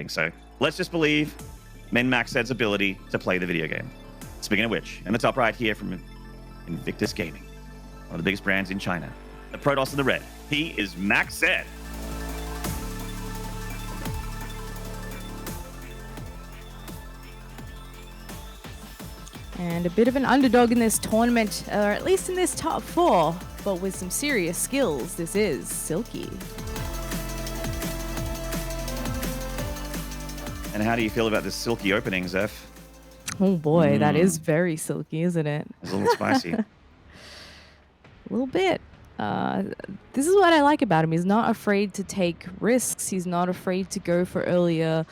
anything. So let's just believe in MacSed's ability to play the video game. Speaking of which, in the top right here from Invictus Gaming, one of the biggest brands in China, the Protoss in the red. He is MacSed. And a bit of an underdog in this tournament, or at least in this top 4, but with some serious skills. This is Silky. And how do you feel about this Silky opening, Zeph? Oh boy, that is very Silky, isn't it? It's a little spicy. A little bit. This is what I like about him. He's not afraid to take risks. He's not afraid to go for earlier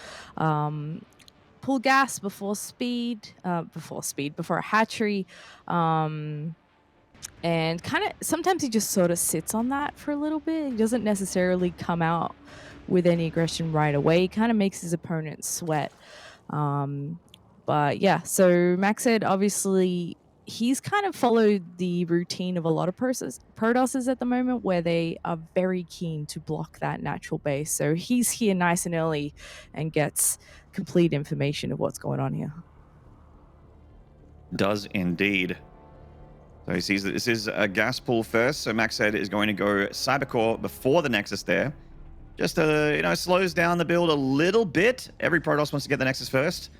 pull gas before a hatchery. And kind of sometimes he just sort of sits on that for a little bit. He doesn't necessarily come out with any aggression right away. He kind of makes his opponent sweat. But yeah, so MacSed, obviously, he's kind of followed the routine of a lot of Protosses at the moment, where they are very keen to block that natural base. So he's here nice and early and gets complete information of what's going on here. Does indeed. So he sees that this is a gas pool first. So MacSed is going to go Cybercore before the Nexus there. Just slows down the build a little bit. Every Protoss wants to get the Nexus first,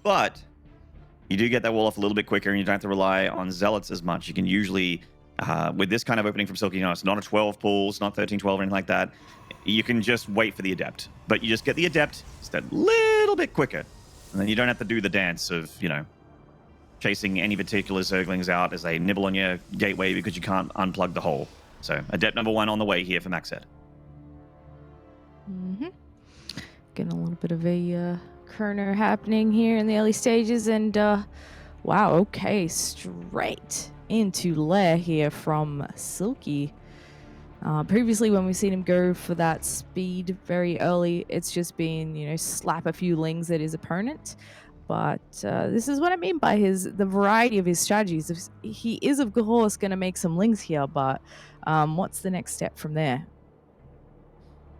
but you do get that wall off a little bit quicker, and you don't have to rely on Zealots as much. You can usually, with this kind of opening from Silky, it's not a 12 pool, it's not 13-12 or anything like that. You can just wait for the Adept, but you just get the Adept just a little bit quicker, and then you don't have to do the dance of, chasing any particular Zerglings out as they nibble on your gateway because you can't unplug the hole. So Adept number 1 on the way here for MacSed. Getting a little bit of a Kerner happening here in the early stages, and wow, okay, straight into lair here from Silky. Previously, when we've seen him go for that speed very early, it's just been, slap a few lings at his opponent. But this is what I mean by the variety of his strategies. He is, of course, going to make some lings here, but what's the next step from there?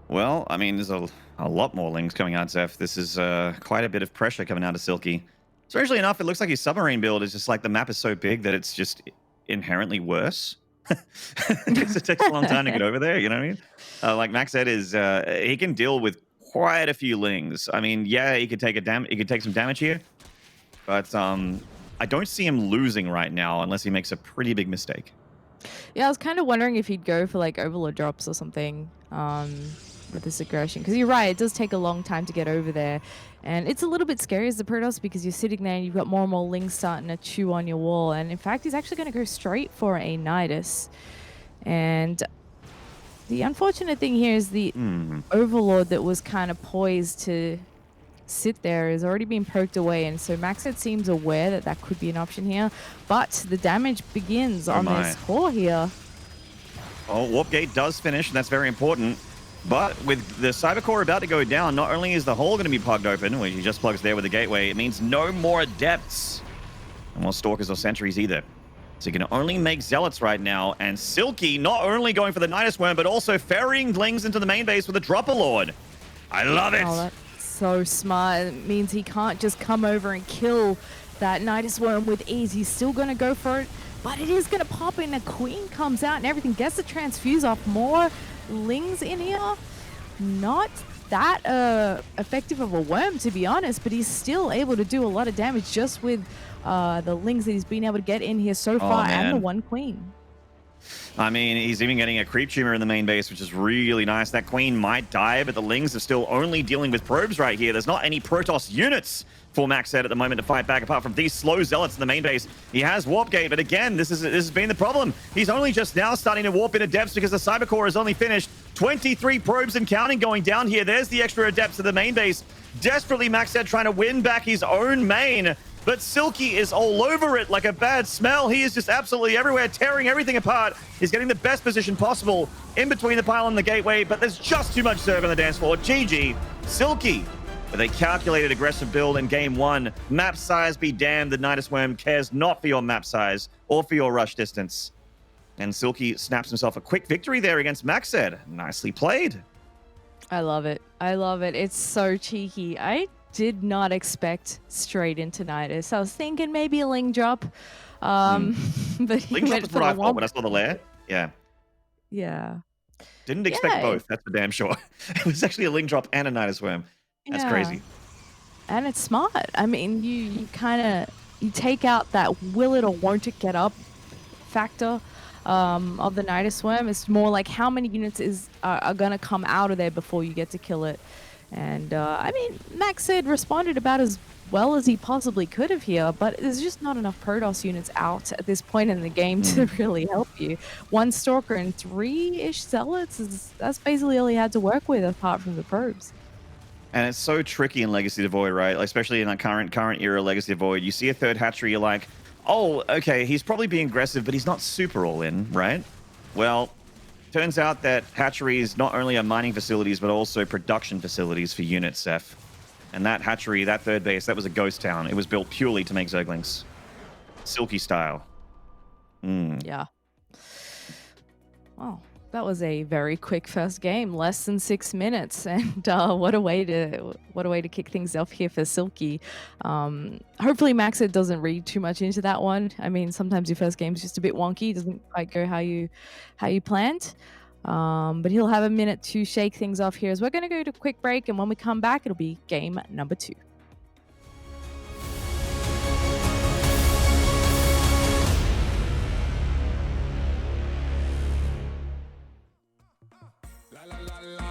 Well, I mean, there's a lot more lings coming out, Zeph. This is quite a bit of pressure coming out of Silky. Strangely enough, it looks like his submarine build is just like the map is so big that it's just inherently worse. Because it takes a long time to get over there, you know what I mean? Like MacSed is, he can deal with quite a few lings. I mean, yeah, he could take some damage here, but I don't see him losing right now unless he makes a pretty big mistake. Yeah, I was kind of wondering if he'd go for like Overlord drops or something with this aggression, because you're right, it does take a long time to get over there, and it's a little bit scary as the Protoss because you're sitting there and you've got more and more lings starting to chew on your wall, and in fact he's actually going to go straight for a Nidus. And the unfortunate thing here is the Overlord that was kind of poised to sit there has already been poked away, and so MacSed seems aware that that could be an option here, but the damage begins on this core here. Oh, Warp Gate does finish, and that's very important. But with the Cyber Core about to go down, not only is the hole going to be plugged open, which he just plugs there with the gateway, it means no more Adepts. No more Stalkers or Sentries either. So you can only make Zealots right now, and Silky not only going for the Nidus Worm, but also ferrying lings into the main base with a Dropper Lord. I love it! Oh, that's so smart. It means he can't just come over and kill that Nidus Worm with ease. He's still going to go for it, but it is going to pop in. The Queen comes out and everything. Gets the transfuse off. More lings in here. Not that effective of a worm, to be honest, but he's still able to do a lot of damage just with the lings that he's been able to get in here so far, and the one Queen. I mean, he's even getting a creep tumor in the main base, which is really nice. That Queen might die, but the lings are still only dealing with probes right here. There's not any Protoss units for MacSed at the moment to fight back, apart from these slow Zealots in the main base. He has Warp Gate, but again, this has been the problem. He's only just now starting to warp into depths because the Cyber Core is only finished. 23 probes and counting going down here. There's the extra Adepts to the main base. Desperately, MacSed trying to win back his own main. But Silky is all over it like a bad smell. He is just absolutely everywhere, tearing everything apart. He's getting the best position possible in between the pylon and the gateway, but there's just too much Zerg on the dance floor. GG. Silky with a calculated aggressive build in game one. Map size be damned, the Nidus Worm cares not for your map size or for your rush distance. And Silky snaps himself a quick victory there against MacSed. Nicely played. I love it. I love it. It's so cheeky. I did not expect straight into Nidus. I was thinking maybe a Ling drop, but he Ling drop went is for what the I thought Womp. when I saw the lair. Yeah. Yeah. Didn't expect Yeah. both, that's for damn sure. It was actually a Ling drop and a Nidus Worm. That's Yeah. crazy. And it's smart. I mean, you kind of you take out that will it or won't it get up factor of the Nidus Worm. It's more like how many units are gonna come out of there before you get to kill it. And I mean, MacSed responded about as well as he possibly could have here, but there's just not enough Protoss units out at this point in the game to really help you. 1 Stalker and 3-ish Zealots, that's basically all he had to work with apart from the probes. And it's so tricky in Legacy of the Void, right? Like, especially in that current era Legacy of the Void. You see a third hatchery, you're like, oh, okay, he's probably being aggressive, but he's not super all in, right? Well, turns out that hatcheries not only are mining facilities, but also production facilities for units, Seth. And that hatchery, that third base, that was a ghost town. It was built purely to make Zerglings. Silky style. Yeah. Well, that was a very quick first game, less than 6 minutes, and what a way to kick things off here for Silky. Hopefully MacSed doesn't read too much into that one. I mean, sometimes your first game's just a bit wonky, doesn't quite go how you planned. But he'll have a minute to shake things off here as we're going to go to a quick break, and when we come back, it'll be game number 2.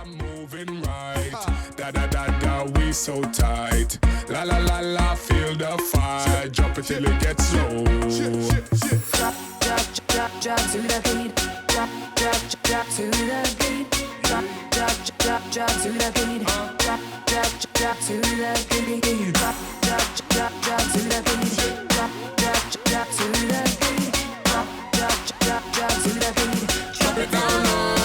Moving right, da da da da, we so tight. La la la la, feel the fight. Drop it till it gets low. Drop, drop, drop, drop to the beat. Drop, drop, drop to the beat. Drop, drop, drop, drop to the beat. Drop, drop, drop to the beat. Drop, drop, drop, drop to the beat. Drop, drop, drop to the beat. Drop, drop, drop, drop to the beat. Drop it down low.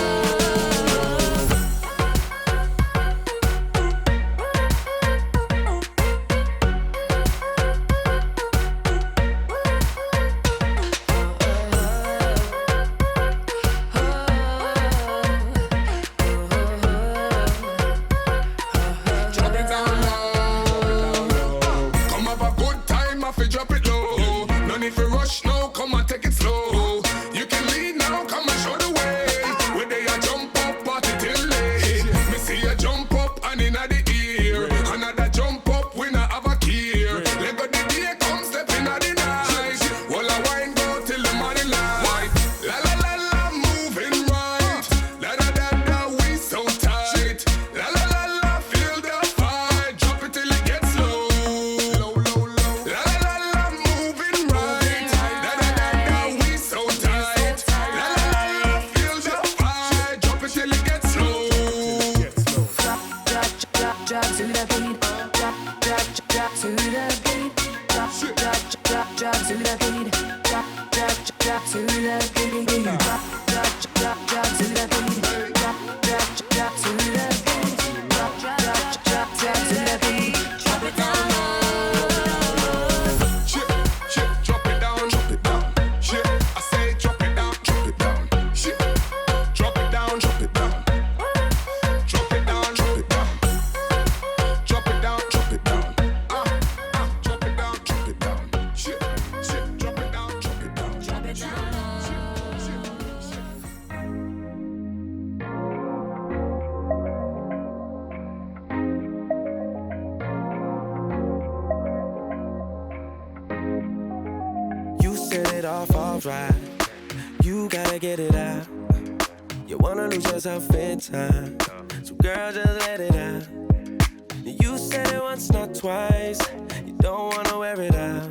Right. You gotta get it out. You wanna lose yourself in time, so girl, just let it out. You said it once, not twice. You don't wanna wear it out.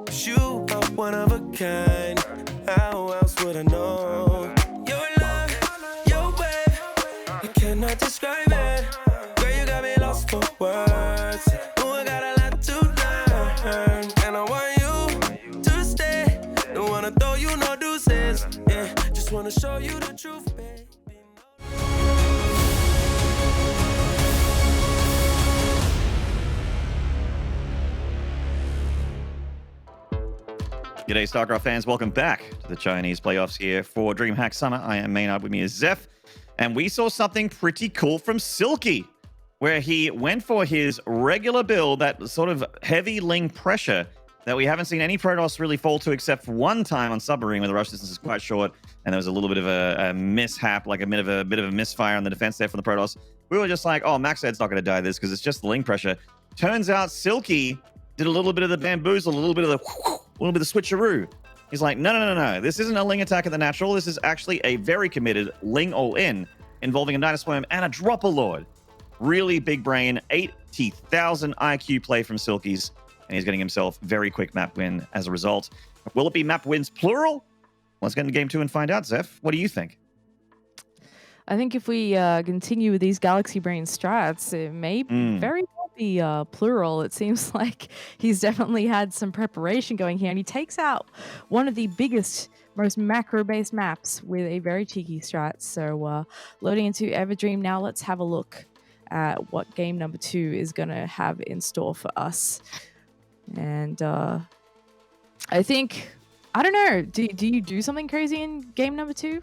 'Cause you are one of a kind. How else would I know? Your love, your way, I cannot describe it. Girl, you got me lost for words. Oh, I got a lot to learn, and I want you to stay. Don't wanna throw you no deuces, yeah. Just wanna show you the truth, baby. G'day, StarCraft fans. Welcome back to the Chinese playoffs here for DreamHack Summer. I am Maynard. With me is Zeph. And we saw something pretty cool from Silky. where he went for his regular build, that sort of heavy Ling pressure that we haven't seen any Protoss really fall to except for one time on Submarine where the rush distance is quite short and there was a little bit of a mishap, like a bit of a misfire on the defense there from the Protoss. We were just like, oh, MacSed's not going to die this because it's just the Ling pressure. Turns out Silky did a little bit of the bamboozle, a little bit of the switcheroo. He's like, no. This isn't a Ling attack at the natural. This is actually a very committed Ling all-in involving a Dynaswarm and a Dropper Lord. Really big brain, 80,000 IQ play from Silky's, and he's getting himself very quick map win as a result. Will it be map wins plural? Let's get into game 2 and find out, Zeph. What do you think? I think if we continue with these Galaxy Brain strats, it may very well be plural. It seems like he's definitely had some preparation going here, and he takes out one of the biggest, most macro-based maps with a very cheeky strat. So loading into Everdream now, let's have a look at what game number 2 is going to have in store for us. And I think, I don't know, do you do something crazy in game number 2?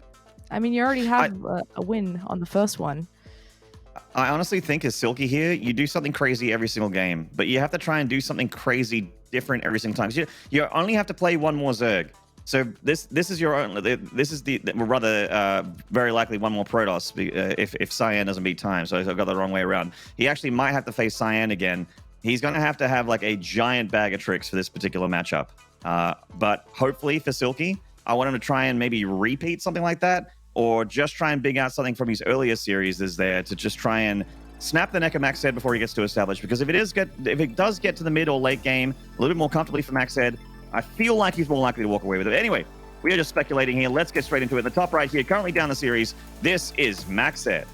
I mean, you already have a win on the first one. I honestly think as Silky here, you do something crazy every single game, but you have to try and do something crazy different every single time. You only have to play one more Zerg. So this is your own. This is very likely one more Protoss if Cyan doesn't beat time. So I've got the wrong way around. He actually might have to face Cyan again. He's going to have like a giant bag of tricks for this particular matchup. But hopefully for Silky, I want him to try and maybe repeat something like that, or just try and big out something from his earlier series is there to just try and snap the neck of MacSed before he gets to establish. Because if it does get to the mid or late game a little bit more comfortably for MacSed, I feel like he's more likely to walk away with it. Anyway, we are just speculating here. Let's get straight into it. In the top right here, currently down the series, this is MacSed.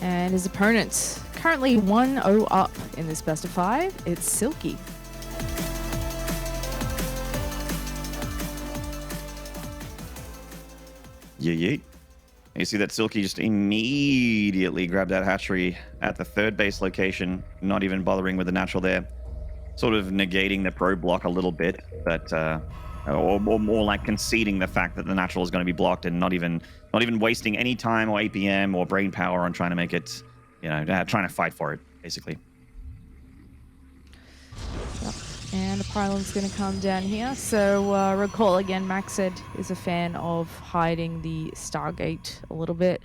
And his opponent currently 1-0 up in this best of 5. It's Silky. Yeah. You see that Silky just immediately grabbed that hatchery at the third base location, not even bothering with the natural there. Sort of negating the probe block a little bit, but or more like conceding the fact that the natural is going to be blocked and not even wasting any time or APM or brain power on trying to make it, trying to fight for it, basically. Yep. And the pylon's going to come down here. So recall again, MacSed is a fan of hiding the Stargate a little bit.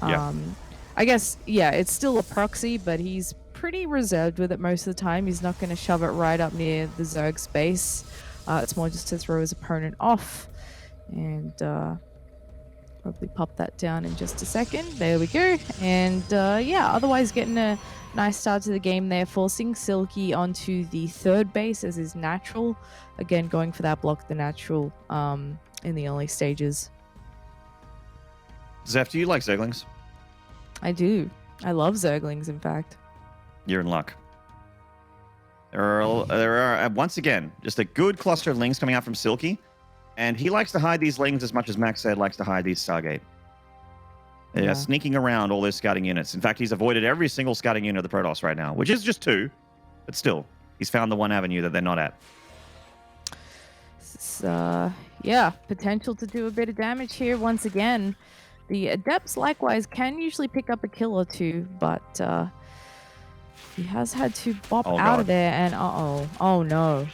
I guess, it's still a proxy, but he's pretty reserved with it most of the time. He's not going to shove it right up near the Zerg space. It's more just to throw his opponent off. And probably pop that down in just a second. There we go. And otherwise getting a nice start to the game there, forcing Silky onto the third base as his natural. Again, going for that block the natural in the early stages. Zeph, do you like Zerglings? I do. I love Zerglings, in fact. You're in luck. There are once again, just a good cluster of Lings coming out from Silky. And he likes to hide these Lings as much as MacSed likes to hide these Stargate. They are sneaking around all those scouting units. In fact, he's avoided every single scouting unit of the Protoss right now, which is just 2. But still, he's found the one avenue that they're not at. Potential to do a bit of damage here once again. The Adepts, likewise, can usually pick up a kill or 2, but he has had to bop out of there, and oh no.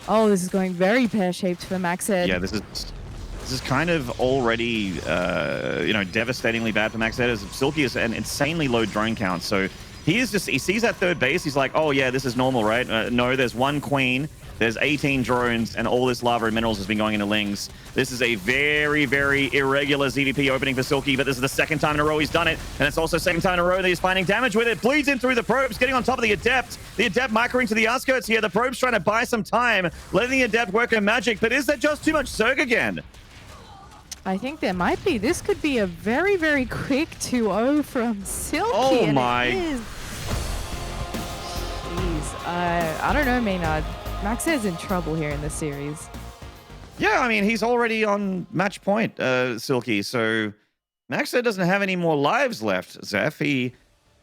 Oh, this is going very pear-shaped for MacSed. Yeah, this is kind of already, devastatingly bad for MacSed, as Silky is an insanely low drone count. So he sees that third base. He's like, oh yeah, this is normal, right? No, there's one queen. There's 18 drones, and all this lava and minerals has been going into Lings. This is a very, very irregular ZVP opening for Silky, but this is the second time in a row he's done it, and it's also the second time in a row that he's finding damage with it. Bleeds in through the probes, getting on top of the Adept. The Adept microing to the outskirts here. The probe's trying to buy some time, letting the Adept work her magic, but is that just too much Zerg again? I think there might be. This could be a very, very quick 2-0 from Silky. Oh my. Jeez. I don't know, Maynard. MacSed's in trouble here in this series. Yeah, I mean, he's already on match point, Silky, so MacSed doesn't have any more lives left, Zeph. He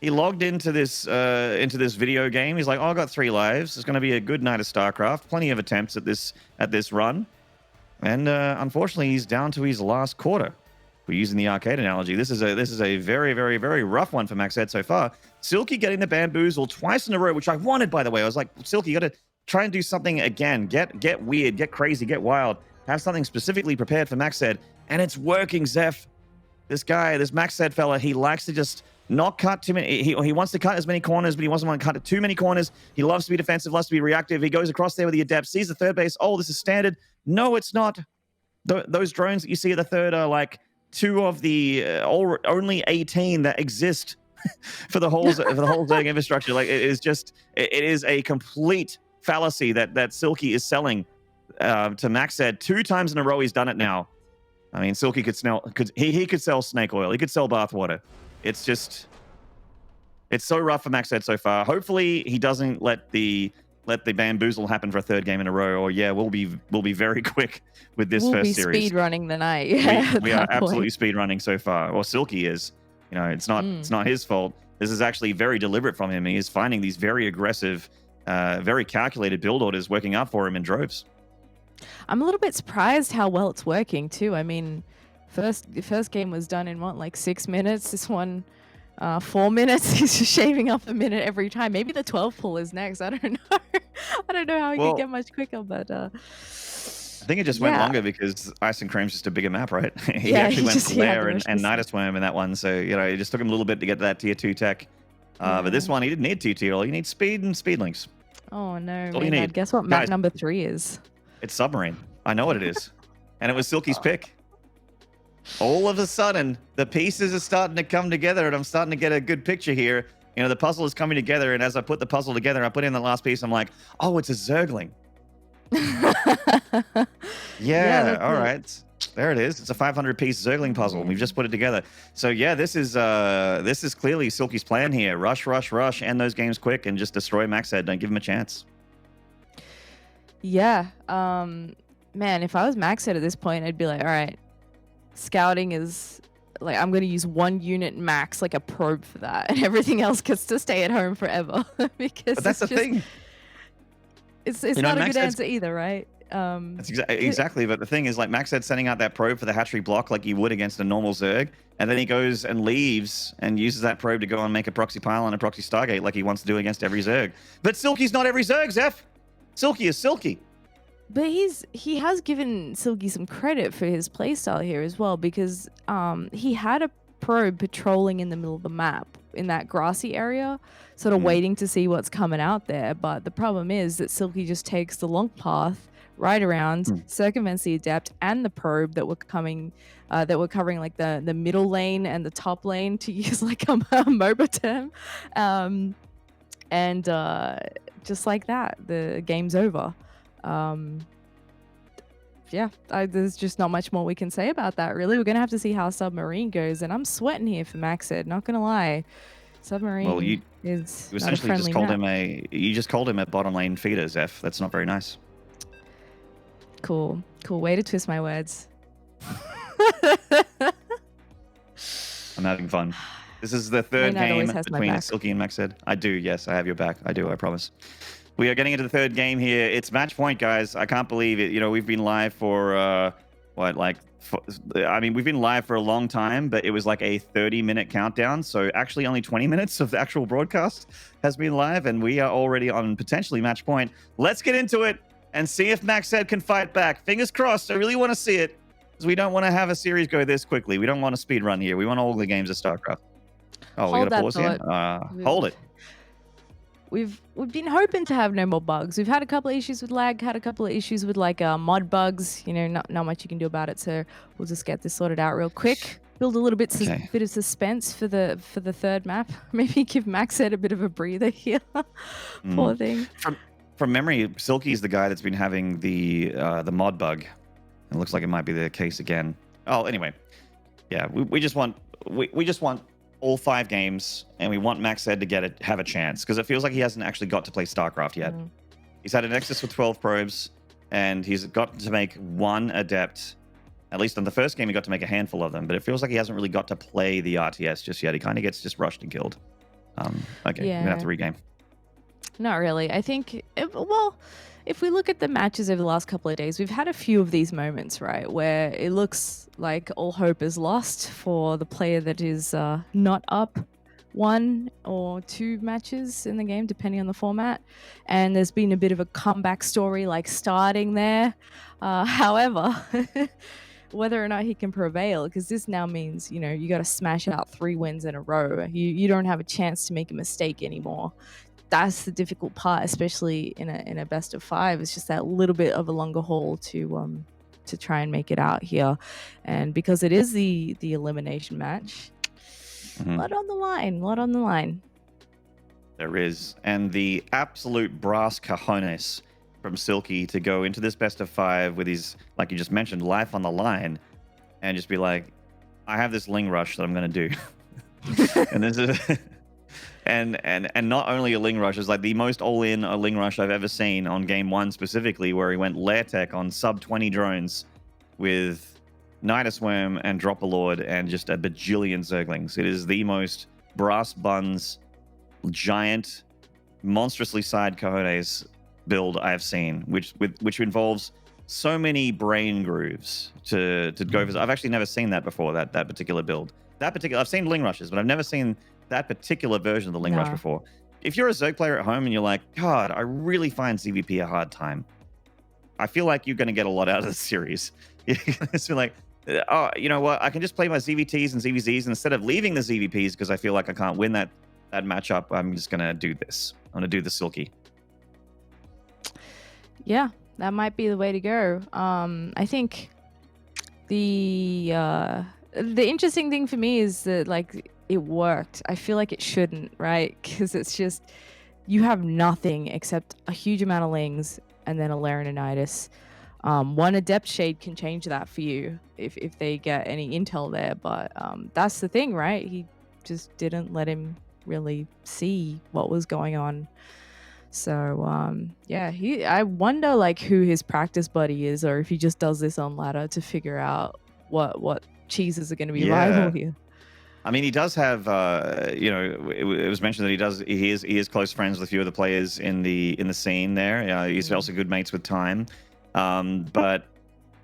logged into this video game. He's like, oh, I got 3 lives. It's going to be a good night of StarCraft. Plenty of attempts at this run. And unfortunately, he's down to his last quarter. We're using the arcade analogy. This is a very, very, very rough one for MacSed so far. Silky getting the bamboozle twice in a row, which I wanted, by the way. I was like, Silky, you got to try and do something again. Get weird, get crazy, get wild. Have something specifically prepared for MacSed. And it's working, Zeph. This guy, this MacSed fella, he likes to just not cut too many. He wants to cut as many corners, but he doesn't want to cut too many corners. He loves to be defensive, loves to be reactive. He goes across there with the adept, sees the third base. Oh, this is standard. No, it's not. Those drones that you see at the third are like 2 of the only 18 that exist for the whole Zerg infrastructure. Like it is a complete fallacy that Silky is selling to MacSed 2 times in a row. He's done it now. I mean, Silky could sell snake oil. He could sell bath water. It's so rough for MacSed so far. Hopefully he doesn't let the bamboozle happen for a 3rd game in a row, or yeah, we'll be very quick with this first series. We'll be speed running the night. Yeah, we are absolutely speed running so far. Well, Silky is. You know, it's not his fault. This is actually very deliberate from him. He is finding these very aggressive, very calculated build orders working out for him in droves. I'm a little bit surprised how well it's working too. I mean, the first game was done in what, like 6 minutes. This one, 4 minutes. He's just shaving off a minute every time. Maybe the 12 pull is next. I don't know. I don't know how he could get much quicker, but I think it just went longer because Ice and Cream's just a bigger map, right? He Yeah, actually he went just- he had Flare the and rushes. Nidus Worm in that one, so you know it just took him a little bit to get to that tier 2 tech. But this one he didn't need 2 tier. All you need speed and speed links. oh no, all you man, need. guess what map Guys. number 3 is? It's Submarine. I know what it is. And it was Silky's pick. All of a sudden, the pieces are starting to come together, and I'm starting to get a good picture here. You know, the puzzle is coming together, and as I put the puzzle together, I put in the last piece, I'm like, oh, it's a Zergling. Yeah, that's all it. right. There it is. It's a 500-piece Zergling puzzle. We've just put it together. So yeah, this is clearly Silky's plan here. Rush, rush, rush, end those games quick, and just destroy MacSed. Don't give him a chance. Yeah. Man, if I was MacSed at this point, I'd be like, all right, scouting is like, I'm going to use 1 unit max, like a probe for that, and everything else gets to stay at home forever. Because But that's the thing. It's You know, not a good MacSed's- answer either, right? That's exactly. But the thing is, like MacSed setting out that probe for the hatchery block like you would against a normal Zerg, and then he goes and leaves and uses that probe to go and make a proxy pylon and a proxy Stargate like he wants to do against every Zerg. But Silky's not every Zerg, Zeph. Silky is Silky. But he has given Silky some credit for his playstyle here as well, because he had a probe patrolling in the middle of the map in that grassy area, sort of waiting to see what's coming out there. But the problem is that Silky just takes the long path right around, circumvents the adept and the probe that were covering like the middle lane and the top lane, to use like a MOBA term, and just like that, the game's over. Yeah, there's just not much more we can say about that, really. We're gonna have to see how Submarine goes, and I'm sweating here for MacSed, not gonna lie. Submarine Well, you is not a essentially friendly just called map. you just called him a bottom lane feeder, Zeph. That's not very nice. Cool way to twist my words. I'm having fun. This is the third Maynard game always has my between back. Silky and MacSed. I do, yes, I have your back. I do, I promise. We are getting into the third game here. It's match point, guys. I can't believe it. You know, we've been live for we've been live for a long time, but it was like a 30-minute countdown. So actually only 20 minutes of the actual broadcast has been live, and we are already on potentially match point. Let's get into it and see if MacSed can fight back. Fingers crossed. I really want to see it, because we don't want to have a series go this quickly. We don't want a speed run here. We want all the games of StarCraft. Oh, we Hold got to that pause here? thought. Hold it. We've been hoping to have no more bugs. We've had a couple of issues with lag, had a couple of issues with like mod bugs. You know, not much you can do about it. So we'll just get this sorted out real quick. Build a little bit bit of suspense for the third map. Maybe give MacSed a bit of a breather here. Poor thing. From memory, Silky is the guy that's been having the mod bug. It looks like it might be the case again. Oh, anyway, yeah, we just want all 5 games, and we want MacSed to have a chance, because it feels like he hasn't actually got to play StarCraft yet. He's had a Nexus with 12 probes, and he's got to make 1 adept. At least on the first game, he got to make a handful of them, but it feels like he hasn't really got to play the RTS just yet. He kind of gets just rushed and killed. Okay, we're gonna have to regame. Not really. I think, well, if we look at the matches over the last couple of days, we've had a few of these moments, right, where it looks like all hope is lost for the player that is not up 1 or 2 matches in the game, depending on the format. And there's been a bit of a comeback story, like starting there. However, whether or not he can prevail, because this now means, you know, you got to smash out 3 wins in a row. You don't have a chance to make a mistake anymore. That's the difficult part, especially in a best of 5. It's just that little bit of a longer haul to try and make it out here, and because it is the elimination match, lot on the line. There is, and the absolute brass cojones from Silky to go into this best of 5 with his, like you just mentioned, life on the line, and just be like, I have this Ling Rush that I'm gonna do, and this is. And not only a Ling Rush, is like the most all-in a Ling Rush I've ever seen on game 1 specifically, where he went lair tech on sub 20 drones with Nidus Worm and Drop a Lord and just a bajillion Zerglings. It is the most brass buns, giant, monstrously side cojones build I've seen, which involves so many brain grooves to go for. I've actually never seen that before, that particular build. I've seen Ling Rushes, but I've never seen that particular version of the Ling Rush before. If you're a Zerg player at home and you're like, God, I really find ZVP a hard time, I feel like you're going to get a lot out of this series. It's like, oh, you know what? I can just play my ZVTs and ZVZs instead of leaving the ZVPs because I feel like I can't win that matchup. I'm just going to do this. I'm going to do the Silky. Yeah, that might be the way to go. I think the interesting thing for me is that, like, it worked. I feel like it shouldn't, right? Because it's just, you have nothing except a huge amount of Lings and then a Larynonitis. One Adept Shade can change that for you if they get any intel there, but that's the thing, right? He just didn't let him really see what was going on. So yeah, I wonder like who his practice buddy is, or if he just does this on ladder to figure out what cheeses are going to be rival here. I mean, he does have, you know, it was mentioned that he is close friends with a few of the players in the scene there. He's also good mates with Time, but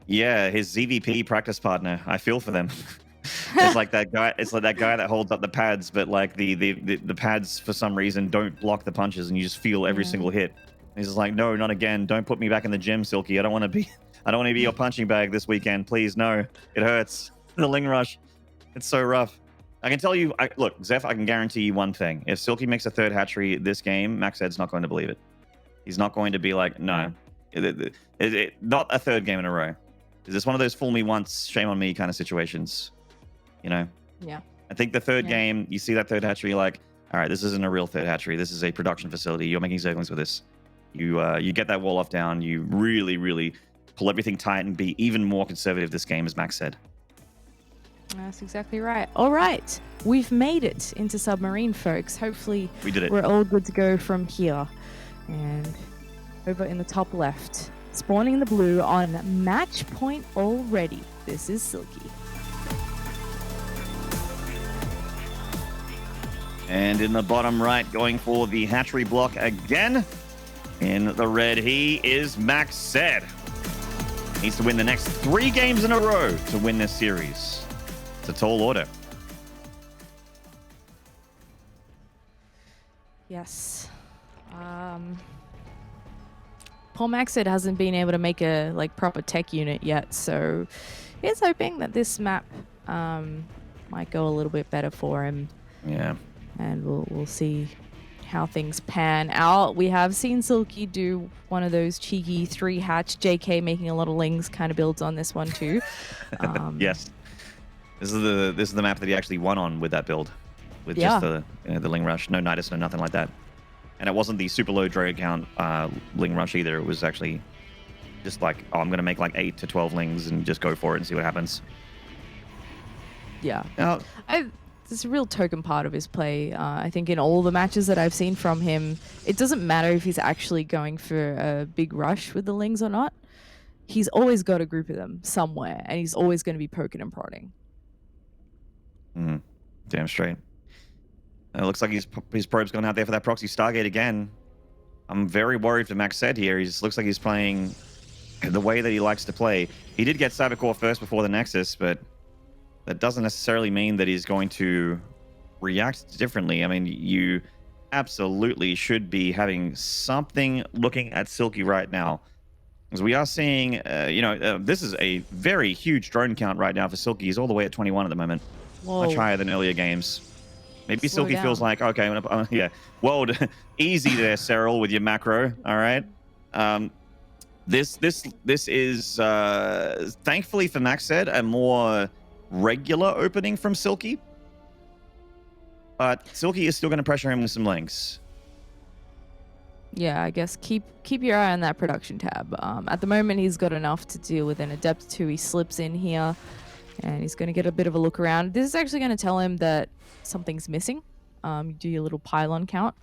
yeah, his ZVP practice partner, I feel for them. It's like that guy. It's like that guy that holds up the pads, but like the pads for some reason don't block the punches, and you just feel every single hit. And he's just like, no, not again. Don't put me back in the gym, Silky. I don't want to be your punching bag this weekend. Please, no. It hurts. The Ling Rush. It's so rough. I can tell you, look, Zeph, I can guarantee you one thing. If Silky makes a 3rd hatchery this game, MacSed's not going to believe it. He's not going to be like, no. Not a 3rd game in a row. Is this one of those fool me once, shame on me kind of situations? You know? Yeah. I think the 3rd game, you see that 3rd hatchery, you're like, all right, this isn't a real 3rd hatchery. This is a production facility. You're making Zerglings with this. You get that wall off down. You really, really pull everything tight and be even more conservative this game, as Max said. That's exactly right. All right. We've made it into Submarine, folks. Hopefully we did it. We're all good to go from here. And over in the top left, spawning in the blue on match point already, this is Silky. And in the bottom right, going for the hatchery block again. In the red, he is MacSed. Needs to win the next 3 games in a row to win this series. It's a tall order. Yes. Paul MacSed hasn't been able to make a proper tech unit yet, so he's hoping that this map might go a little bit better for him. Yeah. And we'll see how things pan out. We have seen Silky do one of those cheeky 3-hatch JK making a lot of Lings kind of builds on this one too. Yes. This is the map that he actually won on with that build, with just the Ling Rush, no Nidus, no nothing like that, and it wasn't the super low drone count Ling Rush either. It was actually just like, oh, I'm gonna make like 8 to 12 Lings and just go for it and see what happens. Yeah, now, it's a real token part of his play. I think in all the matches that I've seen from him, it doesn't matter if he's actually going for a big rush with the Lings or not. He's always got a group of them somewhere, and he's always going to be poking and prodding. Damn straight. It looks like his probe's gone out there for that proxy Stargate again. I'm very worried for MacSed here. He just looks like he's playing the way that he likes to play. He did get Cybercore first before the Nexus, but that doesn't necessarily mean that he's going to react differently. I mean, you absolutely should be having something looking at Silky right now. Because we are seeing, this is a very huge drone count right now for Silky. He's all the way at 21 at the moment. Whoa. Much higher than earlier games. Maybe Slow Silky feels down. like, okay, yeah. Well, easy there, Cyril, with your macro. All right. This is thankfully for MacSed a more regular opening from Silky. But Silky is still going to pressure him with some links. Yeah, I guess keep your eye on that production tab. At the moment, he's got enough to deal with an Adept 2. He slips in here, and he's going to get a bit of a look around. This is actually going to tell him that something's missing. You do your little pylon count.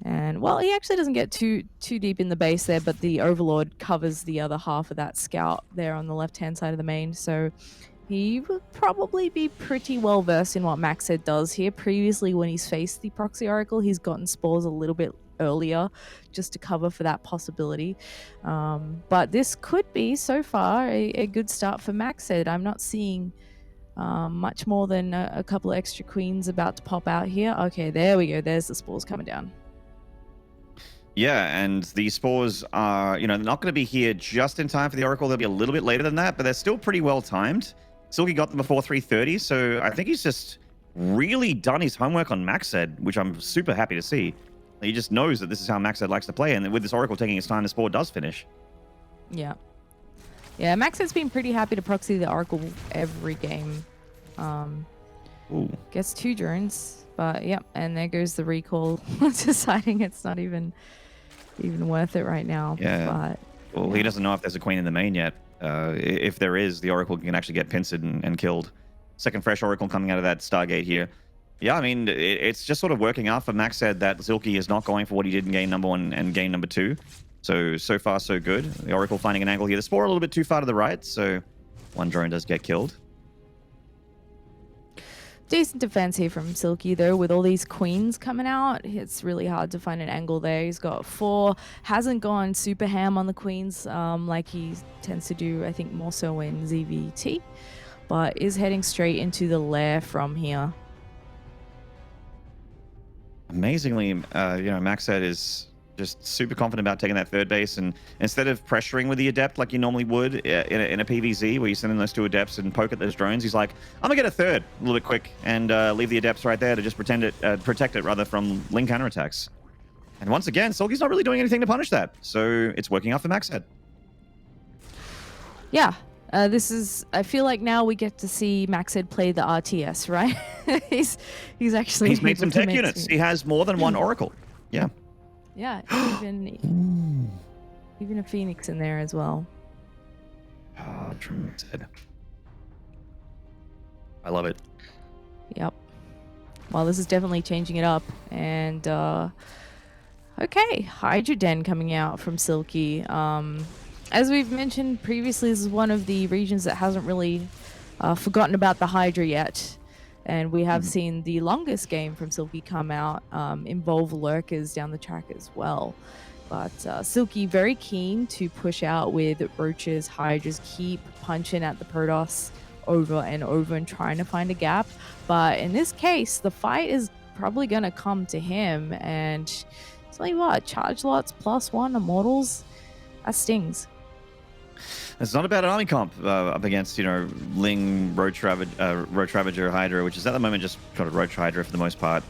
And, well, he actually doesn't get too deep in the base there, but the Overlord covers the other half of that scout there on the left-hand side of the main. So he would probably be pretty well versed in what MacSed does here. Previously, when he's faced the Proxy Oracle, he's gotten spores a little bit earlier just to cover for that possibility. But this could be, so far, a good start for MacSed. I'm not seeing much more than a couple of extra queens about to pop out here. Okay, there we go. There's the spores coming down. Yeah, and the spores are, they're not going to be here just in time for the Oracle. They'll be a little bit later than that, but they're still pretty well timed. Silky got them before 3:30, so I think he's just really done his homework on MacSed, which I'm super happy to see. He just knows that this is how MacSed likes to play, and with this Oracle taking his time, the spore does finish. Yeah. Yeah, Maxed's been pretty happy to proxy the Oracle every game. Ooh. Gets 2 drones, but yep, and there goes the recall, deciding it's not even worth it right now. Yeah. But Well, he doesn't know if there's a queen in the main yet. If there is, the Oracle can actually get pincered and killed. Second fresh Oracle coming out of that Stargate here. Yeah, I mean, it's just sort of working out for MacSed that Silky is not going for what he did in game number 1 and game number 2. So far, so good. The Oracle finding an angle here. The spore a little bit too far to the right, so one drone does get killed. decent defense here from Silky, though, with all these queens coming out. It's really hard to find an angle there. He's got 4, hasn't gone super ham on the queens like he tends to do, I think, more so in ZVT, but is heading straight into the lair from here. Amazingly, MacSed is just super confident about taking that third base, and instead of pressuring with the Adept like you normally would in a PvZ where you send in those 2 Adepts and poke at those drones, he's like, I'm gonna get a third a little bit quick and leave the Adepts right there to just protect it rather from Ling counterattacks. And once again, Silky's not really doing anything to punish that, so it's working out for MacSed. Yeah. I feel like now we get to see MacSed play the RTS, right? he's He's made some tech units. He has more than one Oracle. Yeah. Yeah, even a Phoenix in there as well. Oh, tremendous. I love it. Yep. Well, this is definitely changing it up. And, okay, Hydroden coming out from Silky. As we've mentioned previously, this is one of the regions that hasn't really forgotten about the Hydra yet. And we have seen the longest game from Silky come out involve lurkers down the track as well. But Silky very keen to push out with roaches, hydras, keep punching at the Protoss over and over and trying to find a gap. But in this case, the fight is probably going to come to him. And tell you what, charge lots +1 Immortals, that stings. It's not about an army comp up against, Ling, Roach Ravager, Hydra, which is at the moment just kind of Roach Hydra for the most part.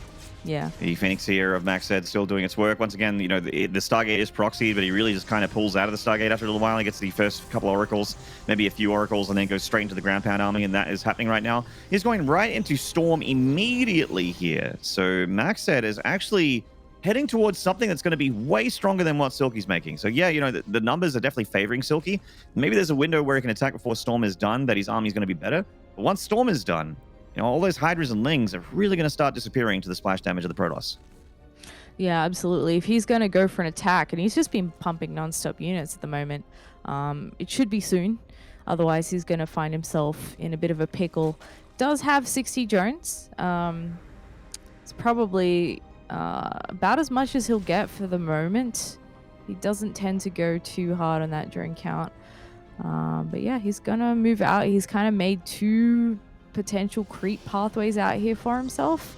Yeah. The Phoenix here of MacSed still doing its work. Once again, the Stargate is proxied, but he really just kind of pulls out of the Stargate after a little while. He gets the first couple of Oracles, maybe a few Oracles, and then goes straight into the ground pound army, and that is happening right now. He's going right into Storm immediately here. So MacSed is actually heading towards something that's going to be way stronger than what Silky's making. So yeah, the numbers are definitely favoring Silky. Maybe there's a window where he can attack before Storm is done, that his army's going to be better. But once Storm is done, all those Hydras and Lings are really going to start disappearing to the splash damage of the Protoss. Yeah, absolutely. If he's going to go for an attack, and he's just been pumping non-stop units at the moment, it should be soon. Otherwise, he's going to find himself in a bit of a pickle. Does have 60 drones. It's probably about as much as he'll get for the moment. He doesn't tend to go too hard on that drone count. But yeah, he's gonna move out. He's kind of made 2 potential creep pathways out here for himself.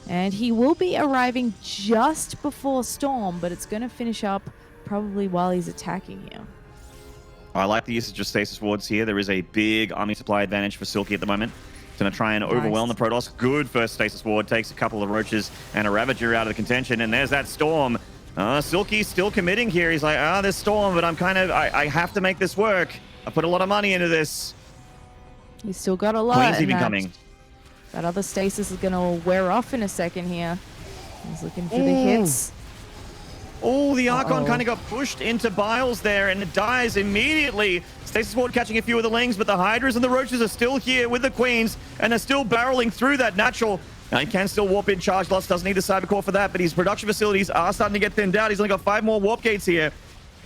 And he will be arriving just before Storm, but it's gonna finish up probably while he's attacking here. I like the usage of stasis wards here. There is a big army supply advantage for Silky at the moment. Going to try and overwhelm the Protoss. Good first stasis ward. Takes a couple of roaches and a Ravager out of the contention. And there's that Storm. Silky's still committing here. He's like, there's Storm, but I have to make this work. I put a lot of money into this. He's still got a lot. Queen's even coming. That other stasis is going to wear off in a second here. He's looking for the hits. Oh, the Archon kind of got pushed into Biles there, and it dies immediately. Stasis Ward catching a few of the Lings, but the Hydras and the Roaches are still here with the Queens, and are still barreling through that natural. Now, he can still warp in Charge Loss, doesn't need the Cyber Core for that, but his production facilities are starting to get thinned out. He's only got 5 more warp gates here.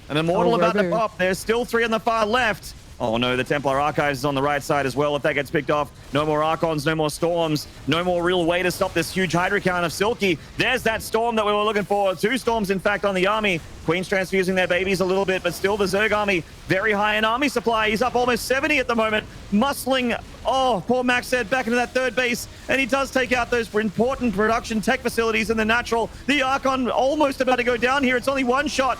An Immortal about to pop. There's still 3 on the far left. Oh no, the Templar Archives is on the right side as well. If that gets picked off, no more Archons, no more Storms, no more real way to stop this huge Hydra count of Silky. There's that Storm that we were looking for. 2 Storms, in fact, on the army. Queen's transfusing their babies a little bit, but still the Zerg army very high in army supply. He's up almost 70 at the moment. Muscling, poor MacSed back into that 3rd base, and he does take out those important production tech facilities in the natural. The Archon almost about to go down here. It's only 1 shot.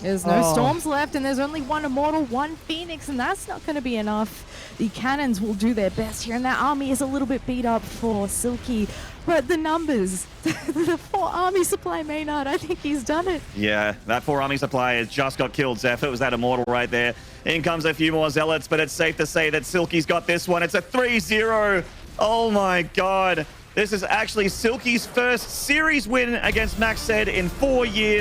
There's no Storms left, and there's only 1 Immortal, 1 Phoenix, and that's not going to be enough. The cannons will do their best here, and that army is a little bit beat up for Silky. But the numbers, the 4 army supply Maynard, I think he's done it. Yeah, that 4 army supply has just got killed, Zeph. It was that Immortal right there. In comes a few more Zealots, but it's safe to say that Silky's got this one. It's a 3-0. Oh my god. This is actually Silky's first series win against MacSed in 4 years.